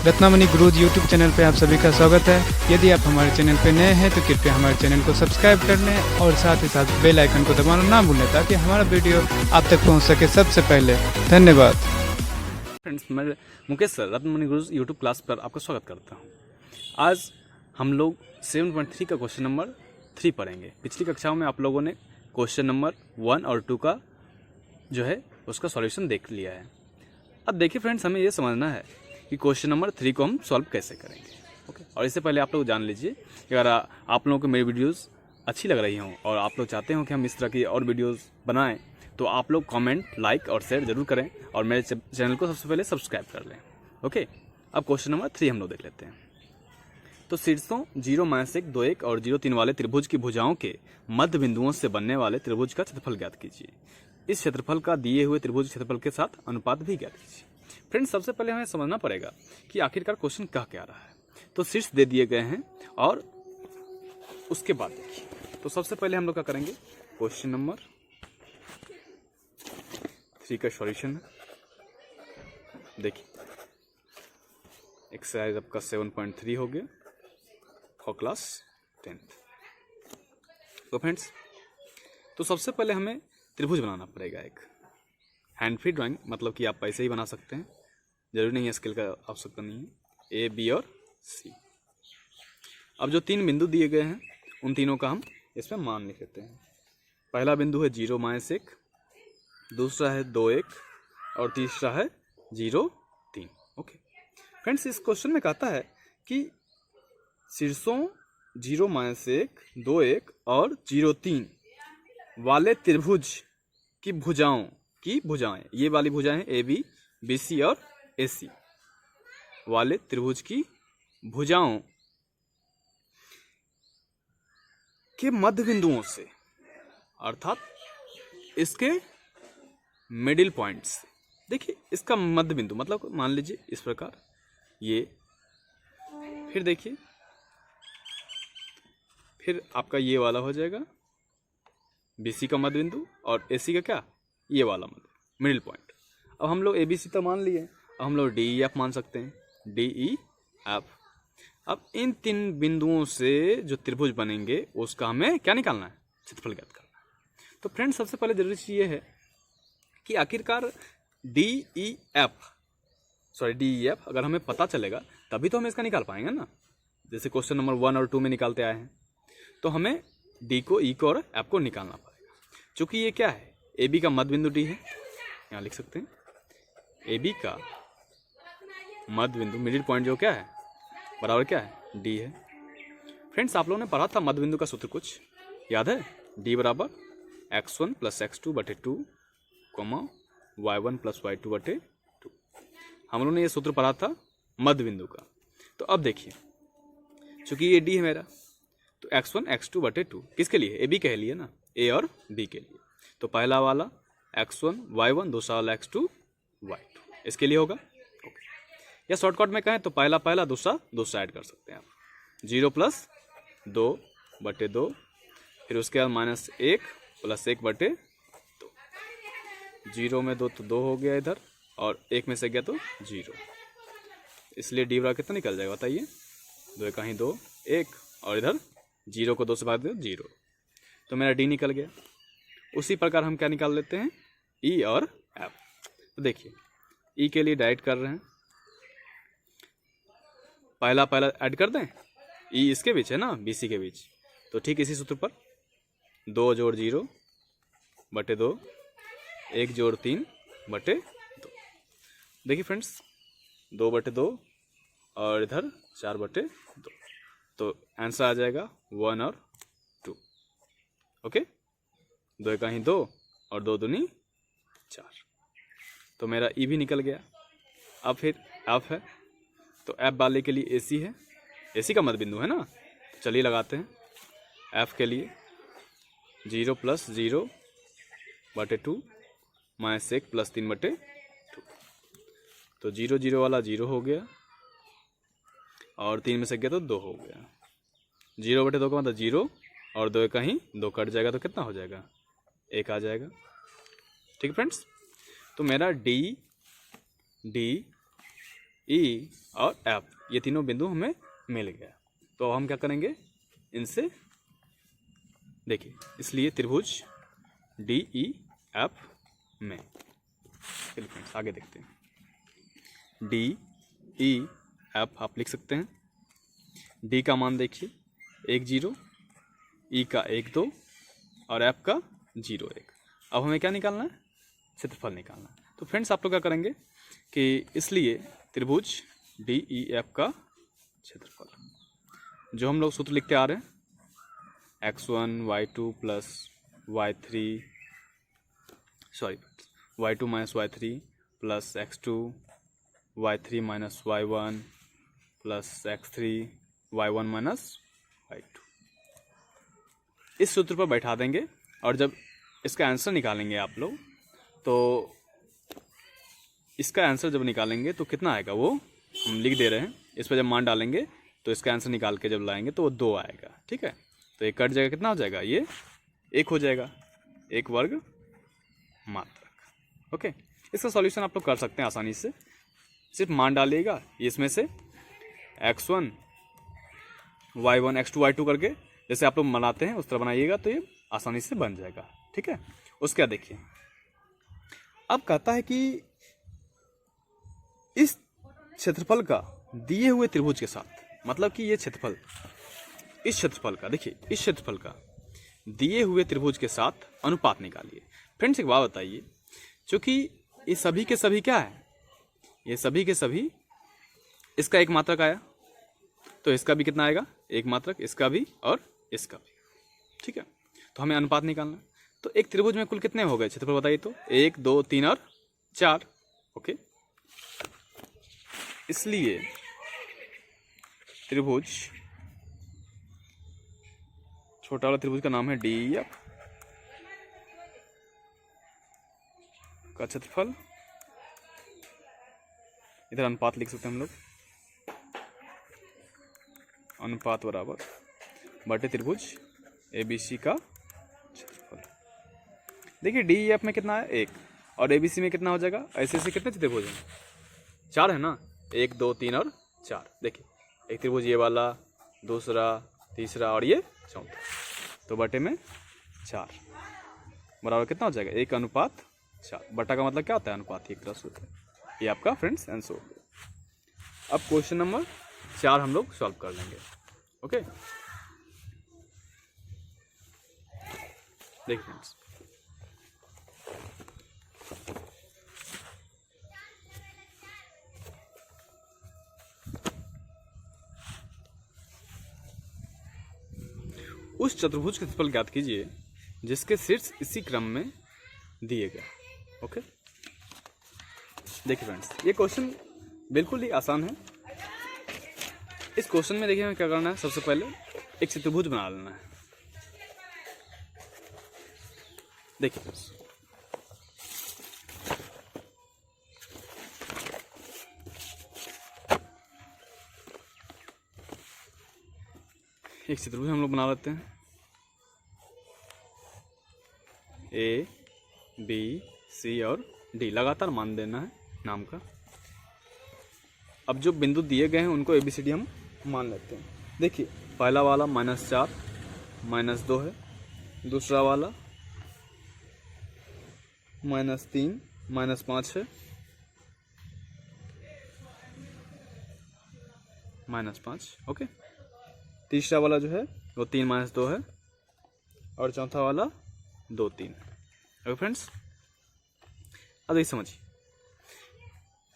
Ratnamani gurus YouTube channel पे आप सभी का स्वागत है। यदि आप हमारे चैनल पे नए हैं तो कृपया हमारे चैनल को सब्सक्राइब कर लें और साथ ही साथ बेल आइकन को दबाना ना भूलें ताकि हमारा वीडियो आप तक पहुंच सके सबसे पहले। धन्यवाद। फ्रेंड्स, मैं Mukesh sir Ratnamani gurus YouTube class पर आपका स्वागत करता हूँ। आज हम लोग 7.3 का क्वेश्चन नंबर 3 पढ़ेंगे। पिछली कक्षाओं में आप लोगों ने क्वेश्चन नंबर 1 और 2 का जो है उसका सॉल्यूशन देख लिया है। अब देखिए फ्रेंड्स, हमें ये समझना है कि क्वेश्चन नंबर 3 को हम सॉल्व कैसे करेंगे। ओके, और इससे पहले आप लोग जान लीजिए कि अगर आप लोगों को मेरी वीडियोस अच्छी लग रही हों और आप लोग चाहते हो कि हम इस तरह की और वीडियोस बनाएं तो आप लोग कमेंट, लाइक और शेयर जरूर करें और मेरे चैनल को सबसे पहले सब्सक्राइब कर लें। ओके, अब क्वेश्चन नंबर 3 हम लोग देख लेते हैं। तो शीर्षों 0, -1, 2, 1 और 0, 3 वाले त्रिभुज की भुजाओं के मध्य बिंदुओं से बनने वाले त्रिभुज का क्षेत्रफल ज्ञात कीजिए। इस क्षेत्रफल का दिए हुए त्रिभुज क्षेत्रफल के साथ अनुपात भी ज्ञात कीजिए। फ्रेंड्स, सबसे पहले हमें समझना पड़ेगा कि आखिरकार क्वेश्चन कह क्या रहा है। तो शीर्ष दे दिए गए हैं और उसके बाद देखिए। तो सबसे पहले हम लोग क्या करेंगे, क्वेश्चन नंबर 3 का सॉल्यूशन है। देखिए, एक्सरसाइज आपका 7.3 हो गया फॉर क्लास 10th। तो फ्रेंड्स, तो सबसे पहले हमें त्रिभुज बनाना पड़ेगा एक हैंड फ्री ड्राइंग, मतलब कि आप ऐसे ही बना सकते हैं, जरूरी नहीं है स्केल का आवश्यकता नहीं है। A, B और C। अब जो 3 बिंदु दिए गए हैं उन तीनों का हम इसमें मान लिख लेते हैं। पहला बिंदु है 0, -1, दूसरा है 2, 1 और तीसरा है 0, 3। ओके फ्रेंड्स, इस क्वेश्चन में कहता है कि शीर्षों 0, -1, 2, 1 और 0, 3 वाले त्रिभुज की भुजाएं, ये वाली भुजाएं A, B, BC और AC वाले त्रिभुज की भुजाओं के मध्य बिंदुओं से, अर्थात इसके मिडिल पॉइंट्स। देखिए, इसका मध्य बिंदु मतलब मान लीजिए इस प्रकार ये, फिर देखिए, फिर आपका ये वाला हो जाएगा BC का मध्य बिंदु और AC का क्या, ये वाला मध्य मिडिल पॉइंट। अब हम लोग ABC तो मान लिए, अब हम लोग DEF मान सकते हैं, DEF। अब इन 3 बिंदुओं से जो त्रिभुज बनेंगे उसका हमें क्या निकालना है, क्षेत्रफल ज्ञात करना है। तो फ्रेंड्स, सबसे पहले जरूरी चीज ये है कि आखिरकार DEF अगर हमें पता चलेगा तभी तो हम इसका निकाल पाएंगे ना। जैसे क्वेश्चन नंबर 1 और 2 में निकालते आए हैं, तो हमें D को, E को और F को निकालना पड़ेगा। चूंकि ये क्या है, AB का मध्य बिंदु D है, यहाँ लिख सकते हैं AB का मध्य बिंदु मिडिल पॉइंट जो क्या है बराबर क्या है, D है। फ्रेंड्स, आप लोगों ने पढ़ा था मध्य बिंदु का सूत्र, कुछ याद है? D बराबर x1 + x2/2, y1 + y2/2। हम लोगों ने ये सूत्र पढ़ा था मध्य बिंदु का। तो अब देखिए, चूंकि ये D है मेरा, तो x1 x2/2 किसके लिए, AB के लिए ना, A और B के लिए। तो पहला वाला x1 y1, दूसरा वाला x2 y2 इसके लिए होगा। ओके, या शॉर्टकट में कहें तो पहला दूसरा ऐड कर सकते हैं आप। 0 + 2/2, फिर उसके बाद -1 + 1/2। 0 में 2 तो 2 हो गया इधर, और 1 में से गया तो 0, इसलिए D बराबर कितना निकल जाएगा बताइए, 2 कहीं 2, 1 और इधर 0 को 2 से भाग दो 0, तो मेरा D निकल गया। उसी प्रकार हम क्या निकाल लेते हैं, E और F। तो देखिए, E के लिए डायरेक्ट कर रहे हैं, पहला ऐड कर दें, E इसके बीच है ना, BC के बीच, तो ठीक इसी सूत्र पर 2 + 0/2, 1 + 3/2। देखिए फ्रेंड्स, 2/2 और इधर 4/2, तो आंसर आ जाएगा 1 और 2। ओके, 2 कहीं 2 और 2 दूनी 4, तो मेरा E भी निकल गया। अब फिर F है, तो F वाले के लिए AC है, AC का मध्य बिंदु है ना, चलिए लगाते हैं। F के लिए 0 + 0/2 -1 + 3/2, तो 0 0 वाला 0 हो गया और 3 में से गया तो 2 हो गया। 0/2 का मतलब 0 और 2 कहीं 2 कट जाएगा तो कितना हो जाएगा, 1 आ जाएगा। ठीक है फ्रेंड्स, तो मेरा D ई और एफ, ये तीनों बिंदु हमें मिल गया। तो हम क्या करेंगे, इनसे देखिए, इसलिए त्रिभुज डी ई एफ में, चलिए फ्रेंड्स आगे देखते हैं। डी ई एफ आप लिख सकते हैं। डी का मान देखिए 1 0, ई का 1 2 और एफ का 0 1। अब हमें क्या निकालना है, क्षेत्रफल निकालना है। तो फ्रेंड्स आप लोग क्या करेंगे कि इसलिए त्रिभुज डी ई एफ का क्षेत्रफल, जो हम लोग सूत्र लिखते आ रहे हैं, x1 y2 plus y3 y2 minus y3 plus x2 y3 minus y1 plus x3 y1 minus y2, इस सूत्र पर बैठा देंगे। और जब इसका आंसर निकालेंगे आप लोग, तो इसका आंसर जब निकालेंगे तो कितना आएगा वो हम लिख दे रहे हैं। इस पर जब मान डालेंगे तो इसका आंसर निकाल के जब लाएंगे तो वो 2 आएगा, ठीक है। तो ये कट जाएगा, कितना हो जाएगा, ये 1 हो जाएगा, 1 वर्ग मात्रक। ओके, इसका सॉल्यूशन आप लोग कर सकते हैं आसानी से, सिर्फ मान डालिएगा इसमें से x1 y1 x2 y2 करके, जैसे आप लोग बनाते हैं उस तरह बनाइएगा तो ये आसानी से बन जाएगा, ठीक है। उसके बाद देखिए, अब कहता है कि इस क्षेत्रफल का दिए हुए त्रिभुज के साथ, मतलब कि ये क्षेत्रफल, इस क्षेत्रफल का, देखिए इस क्षेत्रफल का दिए हुए त्रिभुज के साथ अनुपात निकालिए। फ्रेंड्स एक बात बताइए, क्योंकि ये सभी के सभी क्या है, ये सभी के सभी, इसका एक मात्रक आया तो इसका भी कितना आएगा, एक मात्रक, इसका भी और इसका भी, ठीक है। तो हमें अनुपात निकालना है। तो एक त्रिभुज में कुल कितने हो गए क्षेत्रफल बताइए तो, 1 2 3 और 4। ओके, इसलिए त्रिभुज, छोटा वाला त्रिभुज का नाम है डी एफ का क्षेत्रफल, इधर अनुपात लिख सकते हैं हम लोग, अनुपात बराबर बटे त्रिभुज एबीसी का क्षेत्रफल। देखिए डी एफ में कितना है, 1, और एबीसी में कितना हो जाएगा, ऐसे ऐसे कितने त्रिभुज हैं, 4 है ना, 1 2 3 और 4। देखिए एक त्रिभुज ये वाला, दूसरा, तीसरा और ये चौथा, तो बटे में 4 बराबर कितना हो जाएगा, 1 अनुपात 4। बटा का मतलब क्या होता है, अनुपात, एक तरह से होता है। ये आपका फ्रेंड्स आंसर हो गया। अब क्वेश्चन नंबर 4 हम लोग सॉल्व कर लेंगे। ओके, देखिए फ्रेंड्स, उस चतुर्भुज का क्षेत्रफल ज्ञात कीजिए जिसके शीर्ष इसी क्रम में दिए गए। ओके, देखिए फ्रेंड्स, ये क्वेश्चन बिल्कुल ही आसान है। इस क्वेश्चन में देखिए हमें क्या करना है, सबसे पहले एक चतुर्भुज बना लेना है। देखिए फ्रेंड्स, एक चतुर्भुज हम लोग बना लेते हैं, ए बी सी और डी, लगातार मान देना है नाम का। अब जो बिंदु दिए गए हैं उनको ए बी सी डी हम मान लेते हैं। देखिए पहला वाला -4 -2 है, दूसरा वाला -3 -5 है, -5। ओके, तीसरा वाला जो है वो 3 - 2 है, और चौथा वाला 2 3। ओके फ्रेंड्स, अब देखिए समझिए,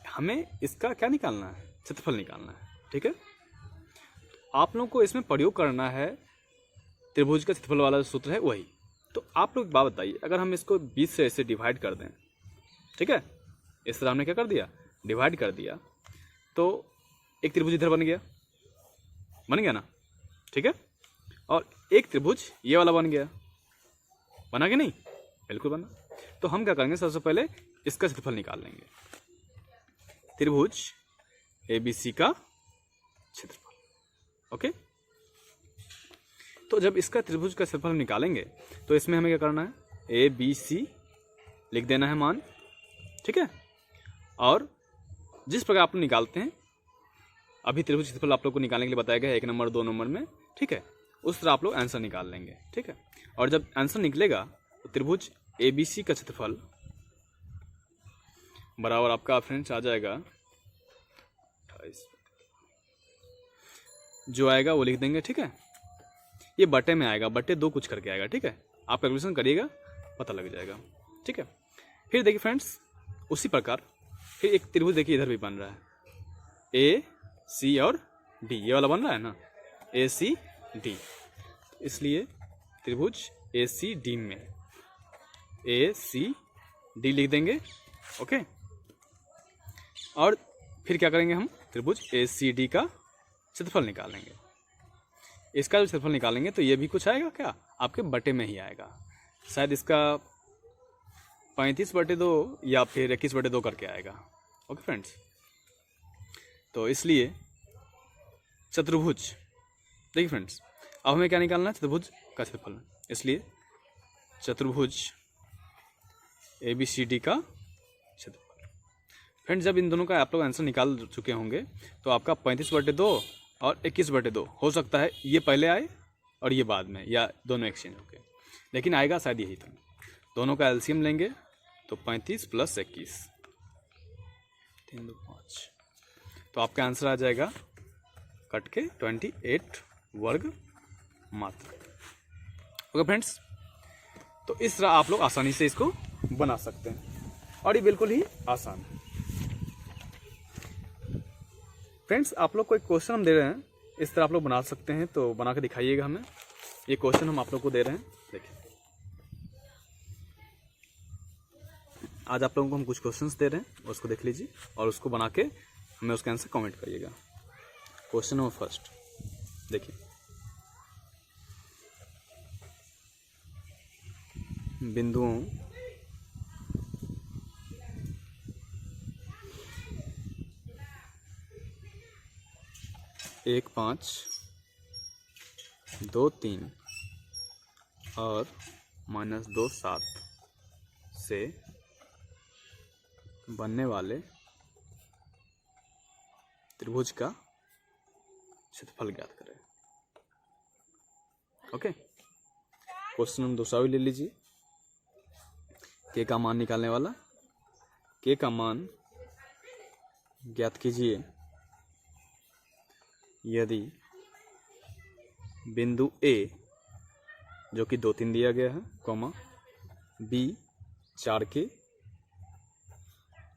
हमें इसका क्या निकालना है, क्षेत्रफल निकालना है, ठीक है। आप लोगों को इसमें प्रयोग करना है त्रिभुज का क्षेत्रफल वाला जो सूत्र है वही। तो आप लोग बात बताइए, अगर हम इसको 20 से ऐसे डिवाइड कर दें, ठीक है, इस तरह हमने क्या कर दिया, डिवाइड कर दिया, तो एक त्रिभुज इधर बन गया ना, ठीक है, और एक त्रिभुज ये वाला बन गया, बना कि नहीं, बिल्कुल बना। तो हम क्या करेंगे, सबसे पहले इसका क्षेत्रफल निकाल लेंगे, त्रिभुज एबीसी का क्षेत्रफल। ओके, तो जब इसका त्रिभुज का क्षेत्रफल निकालेंगे तो इसमें हमें क्या करना है, ए बी सी लिख देना है मान, ठीक है, और जिस प्रकार आप लोग निकालते हैं, अभी त्रिभुज क्षेत्रफल आप लोग को निकालने के लिए बताया गया है 1 नंबर 2 नंबर में, ठीक है, उस तरह आप लोग आंसर निकाल लेंगे, ठीक है। और जब आंसर निकलेगा तो त्रिभुज ABC का क्षेत्रफल बराबर आपका फ्रेंड्स आ जाएगा 28, जो आएगा वो लिख देंगे, ठीक है। ये बटे में आएगा, बटे 2 कुछ करके आएगा, ठीक है। आप कैलकुलेशन करिएगा, पता लग जाएगा, ठीक है। फिर देखिए फ्रेंड्स, उसी प्रकार फिर एक त्रिभुज देखिए इधर भी बन रहा है, AC और D, ये वाला बन रहा है ना, ACD। इसलिए त्रिभुज ACD में ACD लिख देंगे, ओके। और फिर क्या करेंगे, हम त्रिभुज ACD का क्षेत्रफल निकालेंगे। इसका जो क्षेत्रफल निकालेंगे तो ये भी कुछ आएगा क्या, आपके बटे में ही आएगा, शायद इसका 35/2 या फिर 21/2 करके आएगा, ओके फ्रेंड्स। तो इसलिए चतुर्भुज, देखिए फ्रेंड्स, अब हमें क्या निकालना है, चतुर्भुज का क्षेत्रफल, इसलिए चतुर्भुज ABCD का क्षेत्रफल। फ्रेंड्स, जब इन दोनों का आप लोग आंसर निकाल चुके होंगे तो आपका 35/2 और 21/2 हो सकता है ये पहले आए और ये बाद में, या दोनों एक्सचेंज होके, लेकिन आएगा शायद यही तो। दोनों का एलसीएम लेंगे तो 35 + 21, 3 2 5, तो आपका आंसर आ जाएगा कट के 28 वर्ग मात्र, ओके फ्रेंड्स। तो इस तरह आप लोग आसानी से इसको बना सकते हैं और ये बिल्कुल ही आसान है। फ्रेंड्स, आप लोग को एक क्वेश्चन हम दे रहे हैं, इस तरह आप लोग बना सकते हैं, तो बना के दिखाइएगा हमें। ये क्वेश्चन हम आप लोग को दे रहे हैं, देखिए आज आप लोगों को हम कुछ क्वेश्चंस दे रहे हैं, उसको देख लीजिए और उसको बना के हमें उसका आंसर कमेंट करिएगा। क्वेश्चन नंबर फर्स्ट देखिए, बिंदुओं एक 5, 2 3 और -2 7 से बनने वाले त्रिभुज का क्षेत्रफल ज्ञात करें, ओके। क्वेश्चन नंबर दूसरा भी ले लीजिए, के का मान निकालने वाला, के का मान ज्ञात कीजिए यदि बिंदु A जो कि 2 3 दिया गया है, कॉमा B 4 के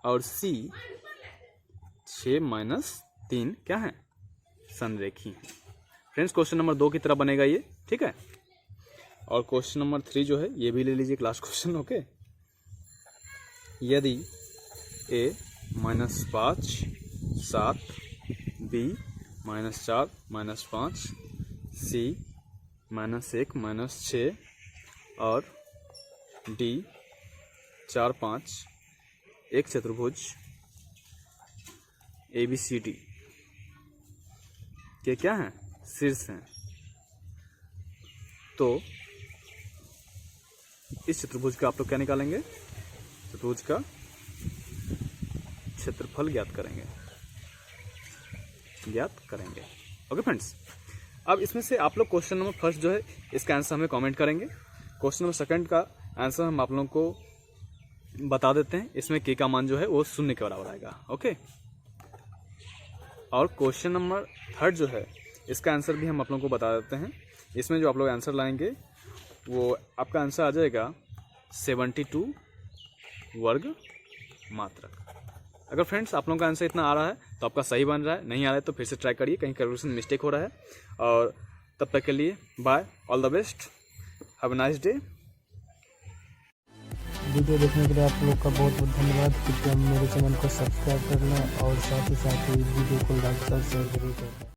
और C 6 - 3 क्या है, संरेखी है। फ्रेंड्स, क्वेश्चन नंबर 2 की तरह बनेगा ये, ठीक है। और क्वेश्चन नंबर 3 जो है ये भी ले लीजिए, क्लास क्वेश्चन, ओके। यदि A -5 7 B -4 -5 C -1 -6 और D 4 5 एक चतुर्भुज ABCD के क्या हैं, शीर्ष हैं, तो इस चतुर्भुज का आप लोग क्या निकालेंगे, चतुर्भुज का क्षेत्रफल ज्ञात करेंगे, ओके फ्रेंड्स। अब इसमें से आप लोग क्वेश्चन नंबर फर्स्ट जो है इसका आंसर हमें कमेंट करेंगे। क्वेश्चन नंबर सेकंड का आंसर हम आप लोगों को बता देते हैं, इसमें के का मान जो है वो 0 के बराबर आएगा, ओके। और क्वेश्चन नंबर थर्ड जो है इसका आंसर भी हम आप लोगों को बता देते हैं। इसमें जो आप लोग आंसर लाएंगे वो आपका आंसर आ जाएगा 72 वर्ग मात्रक। अगर फ्रेंड्स आप लोगों का आंसर इतना आ रहा है तो आपका सही बन रहा है, नहीं आ रहा है तो फिर से ट्राई करिए, कहीं कैलकुलेशन मिस्टेक हो रहा है। और तब तक के लिए bye, all the best, have a nice day. Video देखने के लिए आप लोग का बहुत बहुत धन्यवाद। कृपया मेरे चैनल को सब्सक्राइब करना और साथ ही वीडियो को लाइक और शेयर जरूर करना।